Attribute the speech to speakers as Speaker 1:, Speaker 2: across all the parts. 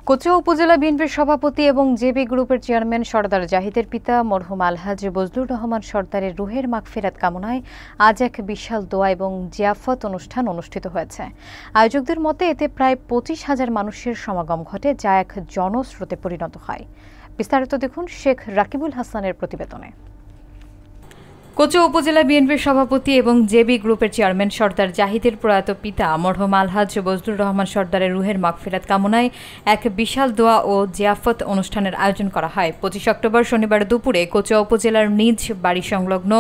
Speaker 1: কোচুয়া উপজেলা বিএনপির সভাপতি এবং জেবি গ্রুপের চেয়ারম্যান সরদার জাহিদের পিতা মরহুম আলহাজ বজলুর রহমান সরদারের রুহের মাগফিরাত কামনায় আজ এক বিশাল দোয়া এবং জিয়াফত অনুষ্ঠান অনুষ্ঠিত হয়েছে। আয়োজকদের মতে এতে প্রায় ২৫,০০০ মানুষের সমাগম ঘটে, যা এক জনস্রোতে পরিণত হয়। বিস্তারিত দেখুন শেখ রাকিবুল হাসানের প্রতিবেদনে। কোচুয়া উপজেলা বিএনপির সভাপতি এবং জেবি গ্রুপের চেয়ারম্যান সরদার জাহিদের প্রয়াত পিতা মরহুম আলহাজ বজলুর রহমান সরদারের রুহের মাগফিরাত কামনায় এক বিশাল দোয়া ও জিয়াফত অনুষ্ঠানের আয়োজন করা হয়। ২৫ অক্টোবর শনিবার দুপুরে কোচুয়া উপজেলার নিজ বাড়ি সংলগ্ন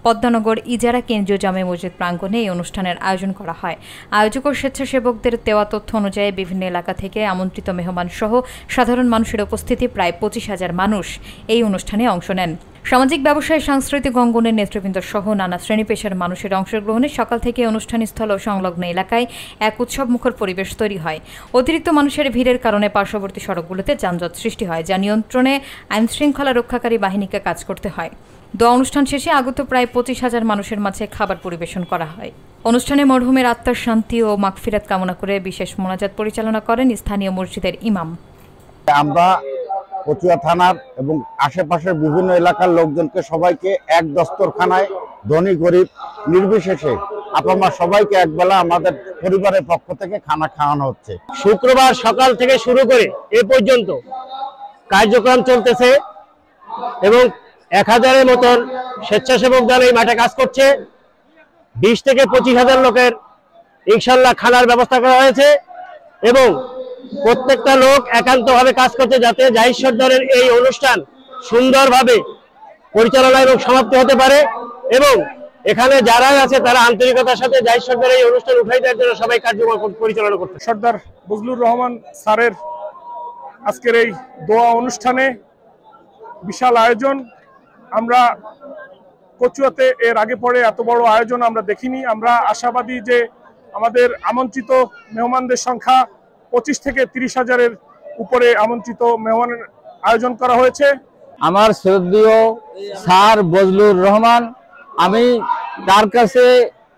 Speaker 1: পদ্মানগর ইজারা কেন্দ্রীয় জামে মসজিদ প্রাঙ্গণে এই অনুষ্ঠানের আয়োজন করা হয়। আয়োজক ও স্বেচ্ছাসেবকদের দেওয়া তথ্য অনুযায়ী বিভিন্ন এলাকা থেকে আমন্ত্রিত মেহমান সহ সাধারণ মানুষের উপস্থিতি প্রায় ২৫,০০০ মানুষ এই অনুষ্ঠানে অংশ নেন। সামাজিক ব্যবসায় সাংস্কৃতিক অঙ্গনের নেতৃবৃন্দ সহ নানা শ্রেণী পেশার মানুষের অংশগ্রহণে সকাল থেকে অনুষ্ঠানস্থল ও সংলগ্ন এলাকায় এক উৎসবমুখর পরিবেশ তৈরি হয়। অতিরিক্ত মানুষের ভিড়ের কারণে পার্শ্ববর্তী সড়কগুলোতে যানজট সৃষ্টি হয়, যা নিয়ন্ত্রণে আইনশৃঙ্খলা রক্ষাকারী বাহিনীকে কাজ করতে হয়। দোয়া অনুষ্ঠান শেষে আগত প্রায় ২৫,০০০ মানুষের মাঝে খাবার পরিবেশন করা হয়। অনুষ্ঠানে মরহুমের আত্মার শান্তি ও মাগফিরাত কামনা করে বিশেষ মোনাজাত পরিচালনা করেন স্থানীয় মসজিদের ইমাম।
Speaker 2: আমরা কচুয়া থানার এবং আশেপাশের বিভিন্ন এলাকার লোকজনকে সবাইকে এক দস্তরখানায় ধনী গরিব নির্বিশেষে আপনারা সবাইকে একবেলা আমাদের পরিবারের পক্ষ থেকে খানা খাওয়ানো হচ্ছে।
Speaker 3: শুক্রবার সকাল থেকে শুরু করে এ পর্যন্ত কার্যক্রম চলতেছে এবং ১,০০০-এর মতন স্বেচ্ছাসেবক দল এই মাঠে কাজ করছে। ২০ থেকে ২৫,০০০ লোকের ইনশাল্লাহ খানার ব্যবস্থা করা হয়েছে এবং প্রত্যেকটা লোক একান্তভাবে কাজ করছে যাতে জাহিদ সরদারের এই অনুষ্ঠান সুন্দরভাবে পরিচালনা এবং সমাপ্তি হতে পারে এবং এখানে যারা আছে তারা আন্তরিকতার সাথে জাহিদ সরদারের এই অনুষ্ঠান উঠাই দেওয়ার জন্য সবাই কার্যক্রম পরিচালনা করতে।
Speaker 4: সরদার বজলুর রহমান স্যারের আজকের এই দোয়া অনুষ্ঠানে বিশাল আয়োজন। আমরা কচুয়াতে এর আগে পরে এত বড় আয়োজন আমরা দেখিনি। আমরা আশাবাদী যে আমাদের আমন্ত্রিত মেহমানদের সংখ্যা ২৫ থেকে ৩০,০০০-এর উপরে আমন্ত্রিত মেহমানের আয়োজন করা হয়েছে।
Speaker 2: আমার শ্রদ্ধেয় স্যার বজলুর রহমান, আমি তার কাছে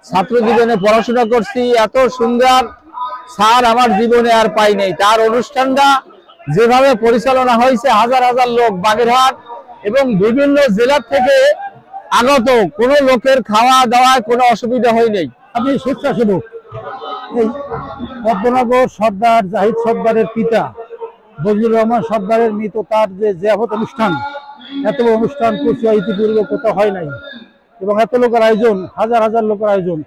Speaker 2: ছাত্র জীবনে পড়াশোনা করছি, এত সুন্দর স্যার আমার জীবনে আর পাই নাই। তার অনুষ্ঠানটা যেভাবে পরিচালনা হয়েছে, হাজার হাজার লোক বাগেরহাট এবং বিভিন্ন জেলা থেকে আগত, কোনো লোকের খাওয়া দাওয়ায় কোনো অসুবিধা হয় নাই।
Speaker 5: আমি স্বেচ্ছাসেবক এই পদ্মনগর সর্দার জাহিদ সর্দারের পিতা বজলুর রহমান সর্দারের মৃত তার যে জিয়াফত অনুষ্ঠান, এত অনুষ্ঠান কচুয়া ইতিপূর্বে কোথাও হয় নাই এবং এত লোকের আয়োজন, হাজার হাজার লোকের আয়োজন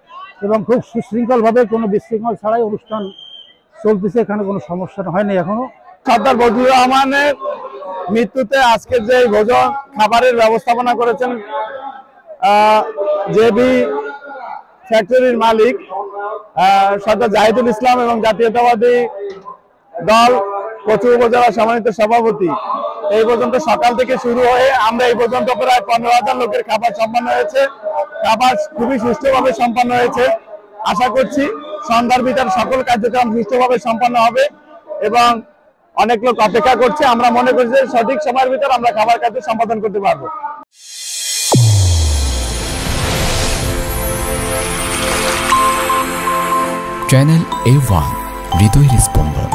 Speaker 5: এবং খুব সুশৃঙ্খলভাবে কোনো বিশৃঙ্খল ছাড়াই অনুষ্ঠান চলতেছে। এখানে কোনো সমস্যা হয়নি এখনো।
Speaker 2: সর্দার বজলুর রহমানের মৃত্যুতে আজকে যে ভোজন খাবারের ব্যবস্থাপনা করেছেন জেবি ফ্যাক্টরির মালিক সর্দার জাহিদুল ইসলাম এবং জাতীয়তাবাদী দল কচুয়া উপজেলা সম্মানিত সভাপতি, এই পর্যন্ত সকাল থেকে শুরু হয়ে আমরা এই পর্যন্ত প্রায় ১৫,০০০ লোকের খাবার সম্পন্ন হয়েছে। খাবার খুবই সুষ্ঠুভাবে সম্পন্ন হয়েছে। আশা করছি সন্ধ্যার ভিতর সকল কার্যক্রম সুষ্ঠুভাবে সম্পন্ন হবে এবং অনেক লোক অপেক্ষা করছে। আমরা মনে করছি যে সঠিক সময়ের ভিতর আমরা খাবার কার্য সম্পাদন করতে পারবো।
Speaker 6: চ্যানেল A1 হৃদয়ের স্পন্দন।